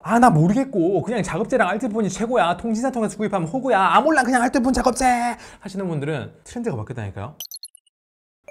아 나 모르겠고 그냥 작업제랑 알뜰폰이 최고야, 통신사 통해서 구입하면 호구야, 아 몰라 그냥 알뜰폰 작업제 하시는 분들은 트렌드가 바뀌었다니까요.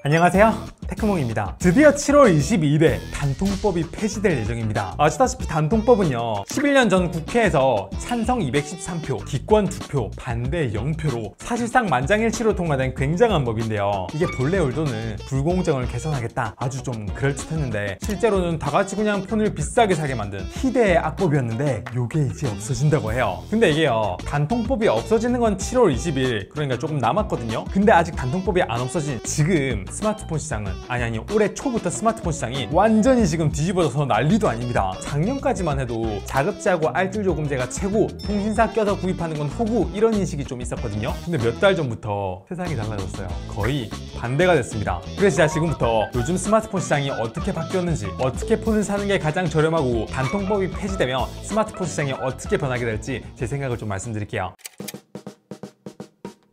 안녕하세요, 테크몽입니다. 드디어 7월 22일에 단통법이 폐지될 예정입니다. 아시다시피 단통법은요 11년 전 국회에서 찬성 213표, 기권 2표, 반대 0표로 사실상 만장일치로 통과된 굉장한 법인데요, 이게 본래 의도는 불공정을 개선하겠다, 아주 좀 그럴듯했는데 실제로는 다같이 그냥 폰을 비싸게 사게 만든 희대의 악법이었는데 요게 이제 없어진다고 해요. 근데 이게요, 단통법이 없어지는 건 7월 20일, 그러니까 조금 남았거든요. 근데 아직 단통법이 안 없어진 지금 스마트폰 시장은 아니 올해 초부터 스마트폰 시장이 완전히 지금 뒤집어져서 난리도 아닙니다. 작년까지만 해도 자급제하고 알뜰요금제가 최고, 통신사 껴서 구입하는 건 호구, 이런 인식이 좀 있었거든요. 근데 몇 달 전부터 세상이 달라졌어요. 거의 반대가 됐습니다. 그래서 제가 지금부터 요즘 스마트폰 시장이 어떻게 바뀌었는지, 어떻게 폰을 사는 게 가장 저렴하고 단통법이 폐지되면 스마트폰 시장이 어떻게 변하게 될지 제 생각을 좀 말씀드릴게요.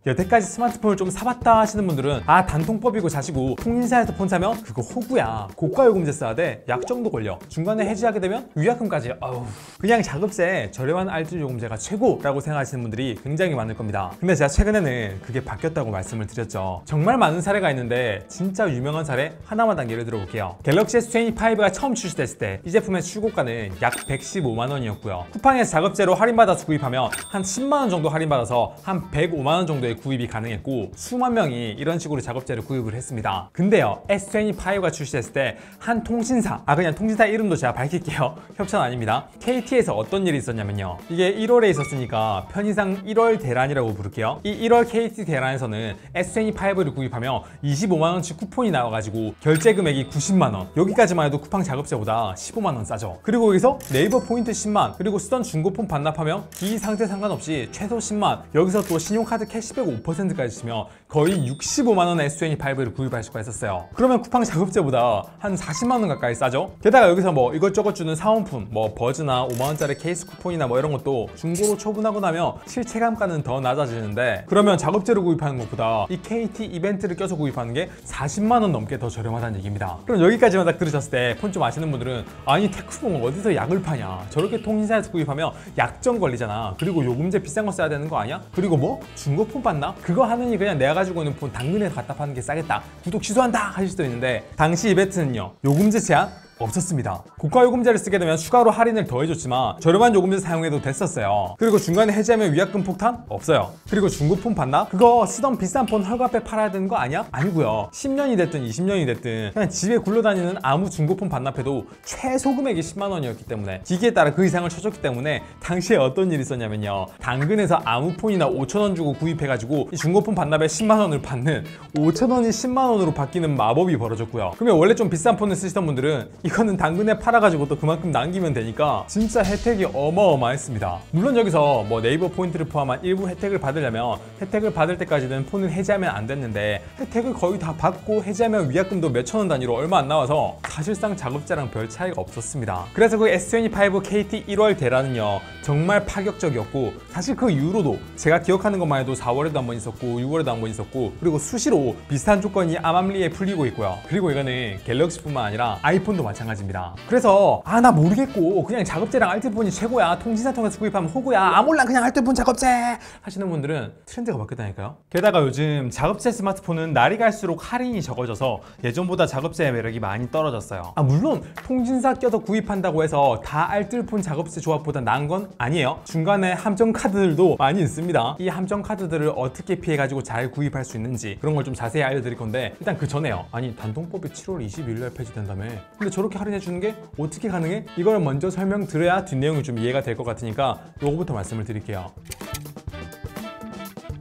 여태까지 스마트폰을 좀 사봤다 하시는 분들은 아 단통법이고 자시고 통신사에서 폰 사면 그거 호구야, 고가요금제 써야 돼, 약정도 걸려, 중간에 해지하게 되면 위약금까지, 아우 그냥 자급제 저렴한 알뜰요금제가 최고라고 생각하시는 분들이 굉장히 많을 겁니다. 근데 제가 최근에는 그게 바뀌었다고 말씀을 드렸죠. 정말 많은 사례가 있는데 진짜 유명한 사례 하나만 단 예를 들어볼게요. 갤럭시 S25가 처음 출시됐을 때 이 제품의 출고가는 약 115만 원이었고요 쿠팡에서 자급제로 할인받아서 구입하면 한 10만 원 정도 할인받아서 한 105만 원 정도의 구입이 가능했고 수만 명이 이런 식으로 작업제를 구입을 했습니다. 근데요, S25가 출시했을 때 한 통신사, 그냥 통신사 이름도 제가 밝힐게요. 협찬 아닙니다. KT에서 어떤 일이 있었냐면요, 이게 1월에 있었으니까 편의상 1월 대란이라고 부를게요. 이 1월 KT 대란에서는 S25를 구입하면 25만 원치 쿠폰이 나와가지고 결제 금액이 90만 원, 여기까지만 해도 쿠팡 작업제보다 15만 원 싸죠. 그리고 여기서 네이버 포인트 10만, 그리고 쓰던 중고폰 반납하면 기기 상태 상관없이 최소 10만, 여기서 또 신용카드 캐시백 5%까지 치면 거의 65만 원의 S25를 구입할 수가 있었어요. 그러면 쿠팡 작업제보다 한 40만 원 가까이 싸죠. 게다가 여기서 뭐 이것저것 주는 사은품, 뭐 버즈나 5만 원짜리 케이스 쿠폰이나 뭐 이런 것도 중고로 처분하고 나면 실체감가는 더 낮아지는데, 그러면 작업제로 구입하는 것보다 이 KT 이벤트를 껴서 구입하는 게 40만 원 넘게 더 저렴하다는 얘기입니다. 그럼 여기까지만 딱 들으셨을 때 폰 좀 아시는 분들은 아니 테크몽 어디서 약을 파냐, 저렇게 통신사에서 구입하면 약정 걸리잖아, 그리고 요금제 비싼 거 써야 되는 거 아니야? 그리고 뭐 중고폰 받나? 그거 하느니 그냥 내가 가지고 있는 폰 당근에 갖다 파는 게 싸겠다, 구독 취소한다 하실 수도 있는데, 당시 이벤트는요 요금제 제한 없었습니다. 고가 요금제를 쓰게 되면 추가로 할인을 더해줬지만 저렴한 요금제 사용해도 됐었어요. 그리고 중간에 해지하면 위약금 폭탄 없어요. 그리고 중고폰 받나? 그거 쓰던 비싼 폰 헐값에 팔아야 되는 거 아니야? 아니고요. 10년이 됐든 20년이 됐든 그냥 집에 굴러다니는 아무 중고폰 반납해도 최소 금액이 10만 원이었기 때문에, 기기에 따라 그 이상을 쳐줬기 때문에 당시에 어떤 일이 있었냐면요, 당근에서 아무 폰이나 5천 원 주고 구입해가지고 이 중고폰 반납에 10만 원을 받는 5천 원이 10만 원으로 바뀌는 마법이 벌어졌고요. 그러면 원래 좀 비싼 폰을 쓰시던 분들은 이거는 당근에 팔아가지고 또 그만큼 남기면 되니까 진짜 혜택이 어마어마했습니다. 물론 여기서 뭐 네이버 포인트를 포함한 일부 혜택을 받으려면 혜택을 받을 때까지는 폰을 해지하면 안 됐는데, 혜택을 거의 다 받고 해지하면 위약금도 몇천 원 단위로 얼마 안 나와서 사실상 작업제랑 별 차이가 없었습니다. 그래서 그 S25 KT 1월 대란은요 정말 파격적이었고, 사실 그 이후로도 제가 기억하는 것만 해도 4월에도 한 번 있었고 6월에도 한 번 있었고, 그리고 수시로 비슷한 조건이 암암리에 풀리고 있고요. 그리고 이거는 갤럭시뿐만 아니라 아이폰도 마찬가지입니다. 그래서 아 나 모르겠고 그냥 작업제랑 알뜰폰이 최고야, 통신사 통해서 구입하면 호구야, 아 몰라 그냥 알뜰폰 작업제 하시는 분들은 트렌드가 바뀌었다니까요. 게다가 요즘 작업제 스마트폰은 날이 갈수록 할인이 적어져서 예전보다 작업제의 매력이 많이 떨어졌어요. 물론 통신사 껴서 구입한다고 해서 다 알뜰폰 작업제 조합보다 나은 건 아니에요. 중간에 함정 카드들도 많이 있습니다. 이 함정 카드들을 어떻게 피해가지고 잘 구입할 수 있는지 그런 걸 좀 자세히 알려드릴 건데, 일단 그 전에요, 아니 단통법이 7월 22일 날 폐지된다며, 근데 저렇게 할인해 주는 게 어떻게 가능해? 이걸 먼저 설명드려야 뒷내용이 좀 이해가 될 것 같으니까 요거부터 말씀을 드릴게요.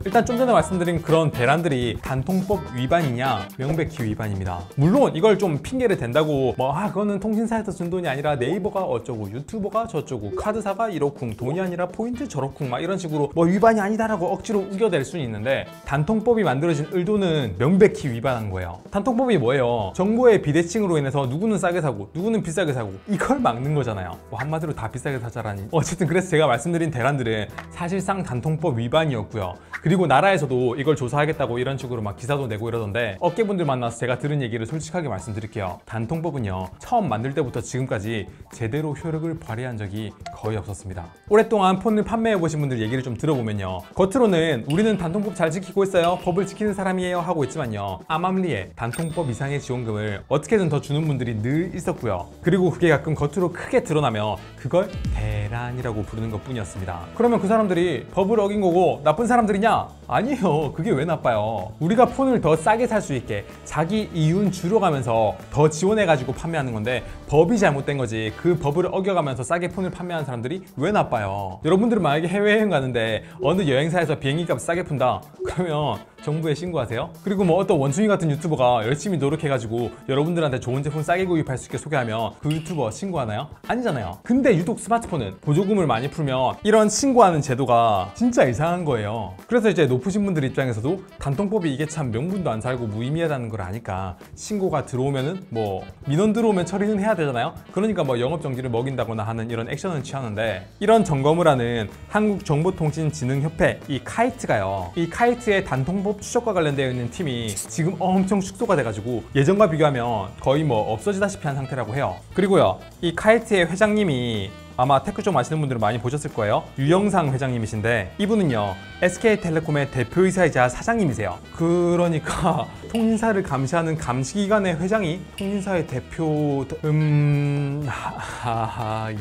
일단 좀 전에 말씀드린 그런 대란들이 단통법 위반이냐? 명백히 위반입니다. 물론 이걸 좀 핑계를 댄다고 그거는 통신사에서 준 돈이 아니라 네이버가 어쩌고 유튜버가 저쩌고 카드사가 이렇쿵 돈이 아니라 포인트 저렇쿵 막 이런 식으로 위반이 아니다라고 억지로 우겨댈 수는 있는데, 단통법이 만들어진 의도는 명백히 위반한 거예요. 단통법이 뭐예요? 정보의 비대칭으로 인해서 누구는 싸게 사고 누구는 비싸게 사고 이걸 막는 거잖아요. 한마디로 다 비싸게 사자라니. 어쨌든 그래서 제가 말씀드린 대란들은 사실상 단통법 위반이었고요. 그리고 나라에서도 이걸 조사하겠다고 이런 식으로 막 기사도 내고 이러던데, 업계분들 만나서 제가 들은 얘기를 솔직하게 말씀드릴게요. 단통법은요, 처음 만들 때부터 지금까지 제대로 효력을 발휘한 적이 거의 없었습니다. 오랫동안 폰을 판매해보신 분들 얘기를 좀 들어보면요, 겉으로는 우리는 단통법 잘 지키고 있어요, 법을 지키는 사람이에요 하고 있지만요, 암암리에 단통법 이상의 지원금을 어떻게든 더 주는 분들이 늘 있었고요. 그리고 그게 가끔 겉으로 크게 드러나면 그걸 대란이라고 부르는 것 뿐이었습니다. 그러면 그 사람들이 법을 어긴 거고 나쁜 사람들이냐? 아니에요. 그게 왜 나빠요? 우리가 폰을 더 싸게 살 수 있게 자기 이윤 줄여가면서 더 지원해가지고 판매하는 건데, 법이 잘못된 거지 그 법을 어겨가면서 싸게 폰을 판매하는 사람들이 왜 나빠요? 여러분들은 만약에 해외여행 가는데 어느 여행사에서 비행기값 싸게 푼다 그러면 정부에 신고하세요? 그리고 뭐 어떤 원숭이 같은 유튜버가 열심히 노력해가지고 여러분들한테 좋은 제품 싸게 구입할 수 있게 소개하면 그 유튜버 신고하나요? 아니잖아요. 근데 유독 스마트폰은 보조금을 많이 풀면 이런 신고하는 제도가 진짜 이상한 거예요. 그래서 이제 높으신 분들 입장에서도 단통법이 이게 참 명분도 안 살고 무의미하다는 걸 아니까 신고가 들어오면은 뭐 민원 들어오면 처리는 해야 되잖아요. 그러니까 뭐 영업정지를 먹인다거나 하는 이런 액션을 취하는데, 이런 점검을 하는 한국정보통신진흥협회 이 카이트가요, 이 카이트의 단통법 추적과 관련되어 있는 팀이 지금 엄청 축소가 돼가지고 예전과 비교하면 거의 뭐 없어지다시피 한 상태라고 해요. 그리고요, 이 카이트의 회장님이 아마 테크 좀 아시는 분들은 많이 보셨을 거예요. 유영상 회장님이신데, 이분은요 SK텔레콤의 대표이사이자 사장님이세요. 그러니까 통신사를 감시하는 감시기관의 회장이 통신사의 대표...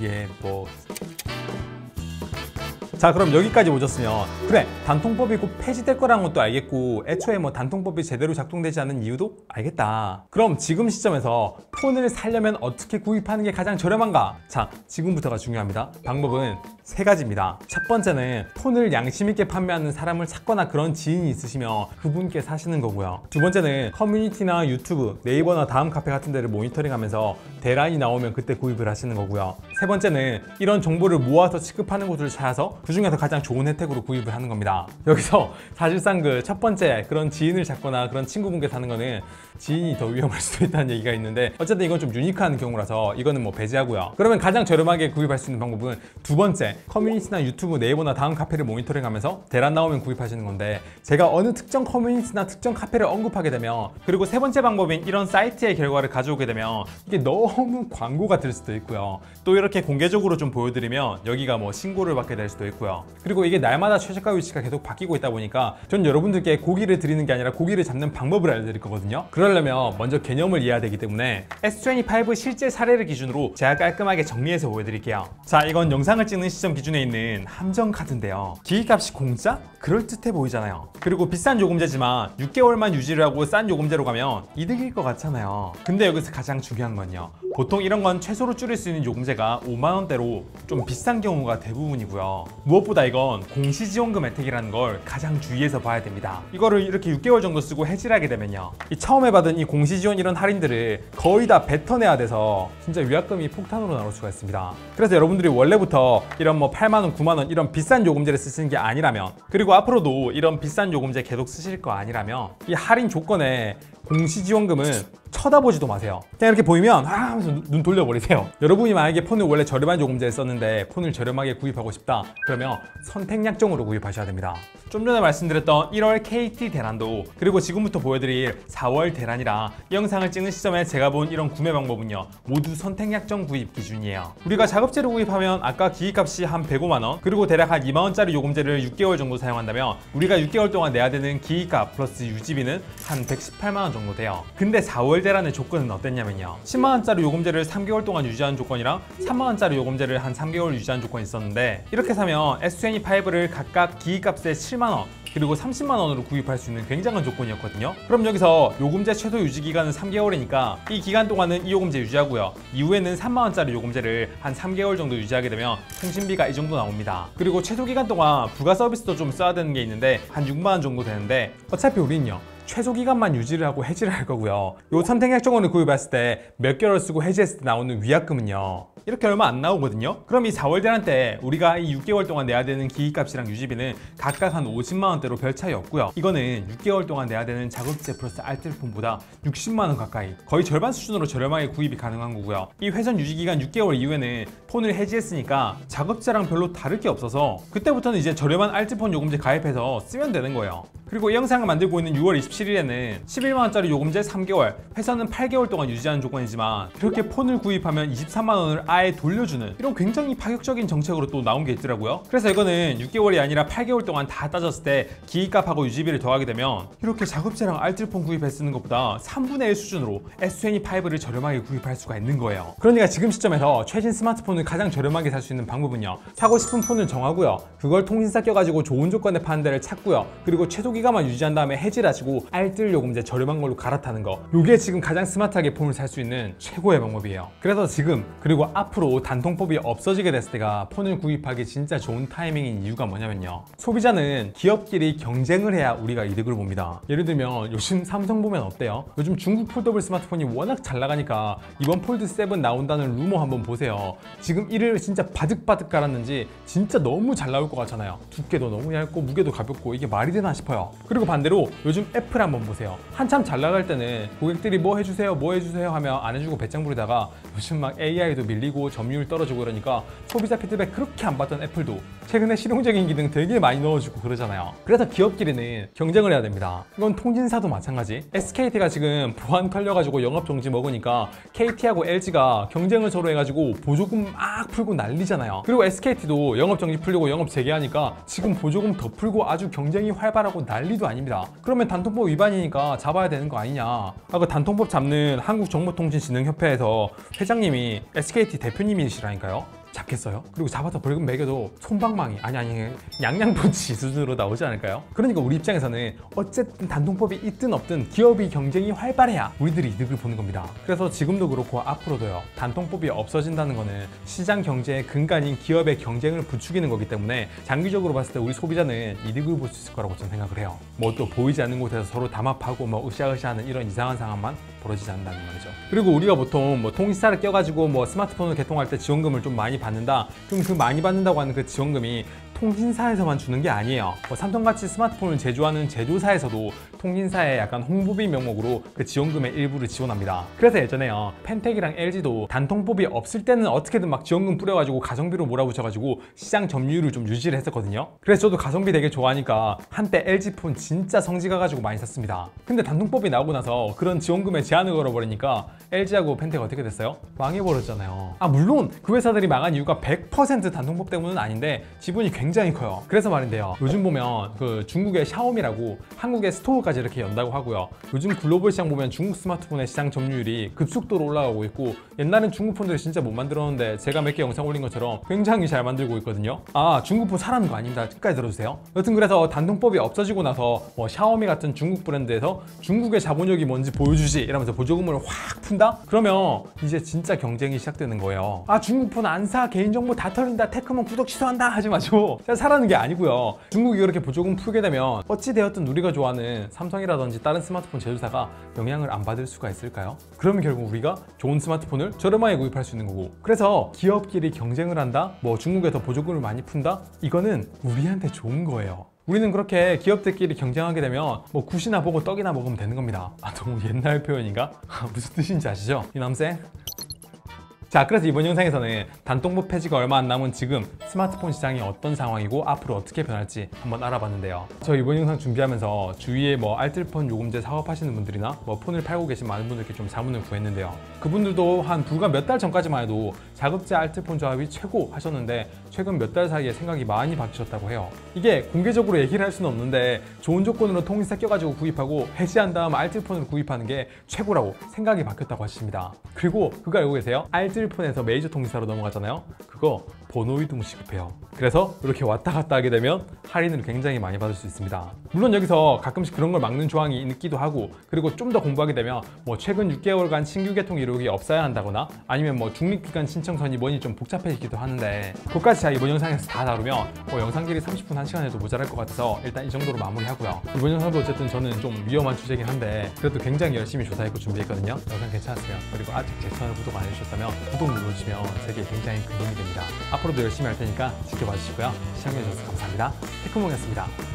예, 뭐... 자, 그럼 여기까지 오셨으면 그래, 단통법이 곧 폐지될 거라는 것도 알겠고 애초에 뭐 단통법이 제대로 작동되지 않는 이유도 알겠다. 그럼 지금 시점에서 폰을 사려면 어떻게 구입하는 게 가장 저렴한가? 자, 지금부터가 중요합니다. 방법은 세 가지입니다. 첫 번째는 폰을 양심 있게 판매하는 사람을 찾거나 그런 지인이 있으시면 그분께 사시는 거고요. 두 번째는 커뮤니티나 유튜브, 네이버나 다음 카페 같은 데를 모니터링하면서 대란이 나오면 그때 구입을 하시는 거고요. 세 번째는 이런 정보를 모아서 취급하는 곳을 찾아서 그 중에서 가장 좋은 혜택으로 구입을 하는 겁니다. 여기서 사실상 그 첫 번째 그런 지인을 찾거나 그런 친구분께 사는 거는 지인이 더 위험할 수도 있다는 얘기가 있는데, 어쨌든 이건 좀 유니크한 경우라서 이거는 뭐 배제하고요. 그러면 가장 저렴하게 구입할 수 있는 방법은 두 번째, 커뮤니티나 유튜브, 네이버나 다음 카페를 모니터링하면서 대란 나오면 구입하시는 건데, 제가 어느 특정 커뮤니티나 특정 카페를 언급하게 되면, 그리고 세 번째 방법인 이런 사이트의 결과를 가져오게 되면 이게 너무 광고가 될 수도 있고요. 또 이렇게 공개적으로 좀 보여드리면 여기가 뭐 신고를 받게 될 수도 있고요. 그리고 이게 날마다 최저가 위치가 계속 바뀌고 있다 보니까 전 여러분들께 고기를 드리는 게 아니라 고기를 잡는 방법을 알려드릴 거거든요. 그러려면 먼저 개념을 이해해야 되기 때문에 S25 실제 사례를 기준으로 제가 깔끔하게 정리해서 보여드릴게요. 자, 이건 영상을 찍는 시점 기준에 있는 함정카드인데요. 기기값이 공짜? 그럴듯해 보이잖아요. 그리고 비싼 요금제지만 6개월만 유지를 하고 싼 요금제로 가면 이득일 것 같잖아요. 근데 여기서 가장 중요한 건요, 보통 이런 건 최소로 줄일 수 있는 요금제가 5만 원대로 좀 비싼 경우가 대부분이고요. 무엇보다 이건 공시지원금 혜택이라는 걸 가장 주의해서 봐야 됩니다. 이거를 이렇게 6개월 정도 쓰고 해지를 하게 되면요, 이 처음에 받은 이 공시지원 이런 할인들을 거의 다 뱉어내야 돼서 진짜 위약금이 폭탄으로 나올 수가 있습니다. 그래서 여러분들이 원래부터 이런 뭐 8만 원, 9만 원 이런 비싼 요금제를 쓰시는 게 아니라면, 그리고 앞으로도 이런 비싼 요금제 계속 쓰실 거 아니라면 이 할인 조건에 공시지원금은 쳐다보지도 마세요. 그냥 이렇게 보이면 하면서 눈 돌려버리세요. 여러분이 만약에 폰을 원래 저렴한 요금제를 썼는데 폰을 저렴하게 구입하고 싶다 그러면 선택약정으로 구입하셔야 됩니다. 좀 전에 말씀드렸던 1월 KT 대란도, 그리고 지금부터 보여드릴 4월 대란이라 이 영상을 찍는 시점에 제가 본 이런 구매 방법은요 모두 선택약정 구입 기준이에요. 우리가 작업제로 구입하면 아까 기기값이 한 105만 원, 그리고 대략 한 2만 원짜리 요금제를 6개월 정도 사용한다면 우리가 6개월 동안 내야 되는 기기값 플러스 유지비는 한 118만 원 정도 돼요. 근데 4월 대란의 조건은 어땠냐면요, 10만 원짜리 요금제를 3개월 동안 유지하는 조건이랑 3만 원짜리 요금제를 한 3개월 유지하는 조건이 있었는데, 이렇게 사면 S25를 각각 기기값의 7만 원 그리고 30만 원으로 구입할 수 있는 굉장한 조건이었거든요. 그럼 여기서 요금제 최소 유지 기간은 3개월이니까 이 기간 동안은 이 요금제 유지하고요, 이후에는 3만 원짜리 요금제를 한 3개월 정도 유지하게 되면 통신비가 이 정도 나옵니다. 그리고 최소 기간 동안 부가 서비스도 좀 써야 되는 게 있는데 한 6만 원 정도 되는데, 어차피 우리는요 최소 기간만 유지를 하고 해지를 할 거고요. 요 선택약정원을 구입했을 때 몇 개월 쓰고 해지했을 때 나오는 위약금은요 이렇게 얼마 안 나오거든요. 그럼 이 4월 대란 때 우리가 이 6개월 동안 내야 되는 기기값이랑 유지비는 각각 한 50만 원대로 별 차이 없고요. 이거는 6개월 동안 내야 되는 자급제 플러스 알뜰폰보다 60만 원 가까이, 거의 절반 수준으로 저렴하게 구입이 가능한 거고요. 이 회선 유지기간 6개월 이후에는 폰을 해지했으니까 자급제랑 별로 다를 게 없어서 그때부터는 이제 저렴한 알뜰폰 요금제 가입해서 쓰면 되는 거예요. 그리고 이 영상을 만들고 있는 6월 27일에는 11만원짜리 요금제 3개월, 회선은 8개월 동안 유지하는 조건이지만 이렇게 폰을 구입하면 23만 원을 아예 돌려주는 이런 굉장히 파격적인 정책으로 또 나온 게 있더라고요. 그래서 이거는 6개월이 아니라 8개월 동안 다 따졌을 때 기기값하고 유지비를 더하게 되면 이렇게 자급제랑 알뜰폰 구입해 쓰는 것보다 3분의 1 수준으로 S25를 저렴하게 구입할 수가 있는 거예요. 그러니까 지금 시점에서 최신 스마트폰을 가장 저렴하게 살 수 있는 방법은요, 사고 싶은 폰을 정하고요, 그걸 통신사 껴가지고 좋은 조건에 파는 데를 찾고요, 그리고 최소 기간만 유지한 다음에 해지를 하시고 알뜰 요금제 저렴한 걸로 갈아타는 거, 요게 지금 가장 스마트하게 폰을 살 수 있는 최고의 방법이에요. 그래서 지금 그리고 앞으로 단통법이 없어지게 됐을 때가 폰을 구입하기 진짜 좋은 타이밍인 이유가 뭐냐면요, 소비자는 기업끼리 경쟁을 해야 우리가 이득을 봅니다. 예를 들면 요즘 삼성 보면 어때요? 요즘 중국 폴더블 스마트폰이 워낙 잘 나가니까 이번 폴드 7 나온다는 루머 한번 보세요. 지금 이를 진짜 바득바득 깔았는지 진짜 너무 잘 나올 것 같잖아요. 두께도 너무 얇고 무게도 가볍고 이게 말이 되나 싶어요. 그리고 반대로 요즘 애플 한번 보세요. 한참 잘 나갈 때는 고객들이 뭐 해주세요 뭐 해주세요 하면 안 해주고 배짱 부리다가 요즘 막 AI도 밀리고 점유율 떨어지고 그러니까 소비자 피드백 그렇게 안 받던 애플도 최근에 실용적인 기능 되게 많이 넣어주고 그러잖아요. 그래서 기업끼리는 경쟁을 해야 됩니다. 이건 통신사도 마찬가지. SKT가 지금 보안 털려가지고 영업정지 먹으니까 KT하고 LG가 경쟁을 서로 해가지고 보조금 막 풀고 난리잖아요. 그리고 SKT도 영업정지 풀리고 영업 재개하니까 지금 보조금 더 풀고 아주 경쟁이 활발하고 난리도 아닙니다. 그러면 단통법 위반이니까 잡아야 되는 거 아니냐. 그 단통법 잡는 한국정보통신진흥협회에서 회장님이 SKT 대표님이시라니까요. 잡겠어요? 그리고 잡아서 벌금 매겨도 솜방망이 아니 양양펀치 수준으로 나오지 않을까요? 그러니까 우리 입장에서는 어쨌든 단통법이 있든 없든 기업이 경쟁이 활발해야 우리들이 이득을 보는 겁니다. 그래서 지금도 그렇고 앞으로도요, 단통법이 없어진다는 거는 시장 경제의 근간인 기업의 경쟁을 부추기는 거기 때문에 장기적으로 봤을 때 우리 소비자는 이득을 볼 수 있을 거라고 저는 생각을 해요. 뭐 또 보이지 않는 곳에서 서로 담합하고 뭐 으쌰으쌰하는 이런 이상한 상황만 벌어지지 않는다는 말이죠. 그리고 우리가 보통 뭐 통신사를 껴가지고 뭐 스마트폰을 개통할 때 지원금을 좀 많이 받는다. 그럼 그 많이 받는다고 하는 그 지원금이 통신사에서만 주는 게 아니에요. 삼성같이 스마트폰을 제조하는 제조사에서도 통신사의 약간 홍보비 명목으로 그 지원금의 일부를 지원합니다. 그래서 예전에요, 펜텍이랑 LG도 단통법이 없을 때는 어떻게든 막 지원금 뿌려가지고 가성비로 몰아붙여가지고 시장 점유율을 좀 유지를 했었거든요. 그래서 저도 가성비 되게 좋아하니까 한때 LG폰 진짜 성지가 가지고 많이 샀습니다. 근데 단통법이 나오고 나서 그런 지원금에 제한을 걸어버리니까 LG하고 펜텍 어떻게 됐어요? 망해버렸잖아요. 물론 그 회사들이 망한 이유가 100% 단통법 때문은 아닌데 지분이 굉장히 커요. 그래서 말인데요, 요즘 보면 그 중국의 샤오미라고 한국의 스토어까지 이렇게 연다고 하고요, 요즘 글로벌 시장 보면 중국 스마트폰의 시장 점유율이 급속도로 올라가고 있고, 옛날엔 중국 폰들이 진짜 못 만들었는데 제가 몇 개 영상 올린 것처럼 굉장히 잘 만들고 있거든요. 중국 폰 사라는 거 아닙니다. 끝까지 들어주세요. 여튼 그래서 단통법이 없어지고 나서 뭐 샤오미 같은 중국 브랜드에서 중국의 자본력이 뭔지 보여주지 이러면서 보조금을 확 푼다? 그러면 이제 진짜 경쟁이 시작되는 거예요. 중국 폰 안 사, 개인정보 다 털린다, 테크몬 구독 취소한다 하지 마시고 제가 사라는 게 아니고요, 중국이 그렇게 보조금 풀게 되면 어찌되었든 우리가 좋아하는 삼성이라든지 다른 스마트폰 제조사가 영향을 안 받을 수가 있을까요? 그러면 결국 우리가 좋은 스마트폰을 저렴하게 구입할 수 있는 거고, 그래서 기업끼리 경쟁을 한다? 뭐 중국에 더 보조금을 많이 푼다? 이거는 우리한테 좋은 거예요. 우리는 그렇게 기업들끼리 경쟁하게 되면 뭐 굿이나 보고 떡이나 먹으면 되는 겁니다. 너무 옛날 표현인가? 무슨 뜻인지 아시죠? 이남생? 자, 그래서 이번 영상에서는 단통법 폐지가 얼마 안 남은 지금 스마트폰 시장이 어떤 상황이고 앞으로 어떻게 변할지 한번 알아봤는데요. 저 이번 영상 준비하면서 주위에 뭐 알뜰폰 요금제 사업하시는 분들이나 뭐 폰을 팔고 계신 많은 분들께 좀 자문을 구했는데요. 그분들도 한 불과 몇 달 전까지만 해도 자급제 알뜰폰 조합이 최고 하셨는데 최근 몇 달 사이에 생각이 많이 바뀌셨다고 해요. 이게 공개적으로 얘기를 할 수는 없는데 좋은 조건으로 통신사 껴가지고 구입하고 해지한 다음 알뜰폰을 구입하는 게 최고라고 생각이 바뀌었다고 하십니다. 그리고 그거 알고 계세요? 알뜰폰에서 메이저 통신사로 넘어가잖아요. 그거 번호 이동 시급해요. 그래서 이렇게 왔다 갔다 하게 되면 할인을 굉장히 많이 받을 수 있습니다. 물론 여기서 가끔씩 그런 걸 막는 조항이 있기도 하고, 그리고 좀 더 공부하게 되면 뭐 최근 6개월간 신규 개통 이력이 없어야 한다거나 아니면 뭐 중립기관 신청선이 뭐니 좀 복잡해지기도 하는데, 그것까지 제가 이번 영상에서 다 다루면 영상 길이 30분 1시간에도 모자랄 것 같아서 일단 이 정도로 마무리하고요. 이번 영상도 어쨌든 저는 좀 위험한 주제긴 한데 그래도 굉장히 열심히 조사했고 준비했거든요. 영상 괜찮았어요. 그리고 아직 제 채널 구독 안 해주셨다면 구독 눌러주시면 제게 굉장히 큰 힘이 됩니다. 앞으로도 열심히 할 테니까 지켜봐 주시고요. 시청해주셔서 감사합니다. 테크몽이었습니다.